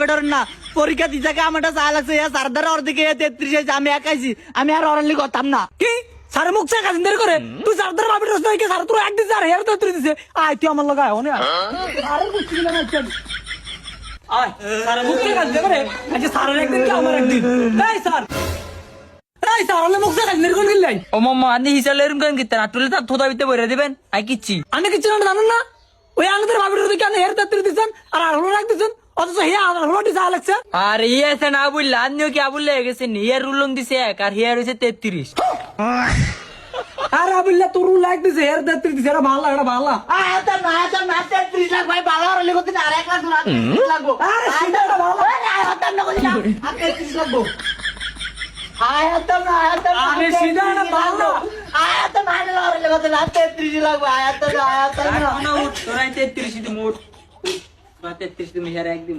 better না পরীক্ষা দিতে আমারটা চা লাগছে সারদার ওর দিকে 33 হয়েছে আমি একাইছি আমি আর অরালি করতাম না কি সারে মুখ চা কাজ দেরি করে তুই সারদার বাপের রস নয় কি সার তোর একদিন স্যার হেয়ার তো তুই দিছে আয় তুই আমার লাগা আয় না আরে বুঝছি না আয় সারে মুখ চা কাজ করে আজকে সারের একদিন কি আমার একদিন এই স্যার এই স্যার ওলে মুখ চা কাজ দেরি করে গেলাই ও মাম্মা আনি হিসালে এরকম কেন কিতেন আটুলে তার থোদা ভিতরে বইরে দিবেন আই কিচ্ছি আমি কিছু না জানেন না ওই আঙ্গদের বাপের রস কেন হেয়ার তো দিছেন আর হলো রাখতেছেন অথচ হে হলো দিছে আলেকছে আর ইয়ে আছে না বুঝলে আনিও কি আবুল লেগে গেছে হিয়ার রুলন দিছে 1 আর হিয়ার হইছে 33 আরে আবুল্লাহ তোর লাইক দিছে হেয়ার তো দিছে এটা ভালো এটা ভালো আয়াতাম না 33 লাখ ভাই ভালো অরালি করতে আর 1 লাখ না 33 লাগবো আরে সেটা ভালো আয়াতাম না কইছি না 33 লাগবো আয়াতাম না আরে সিধা না ভালো আয়াতাম না অরালি করতে 33 লাগবো আয়াতাম না তোরাই 33 দিমু 33 তুমি হিয়ার একদিন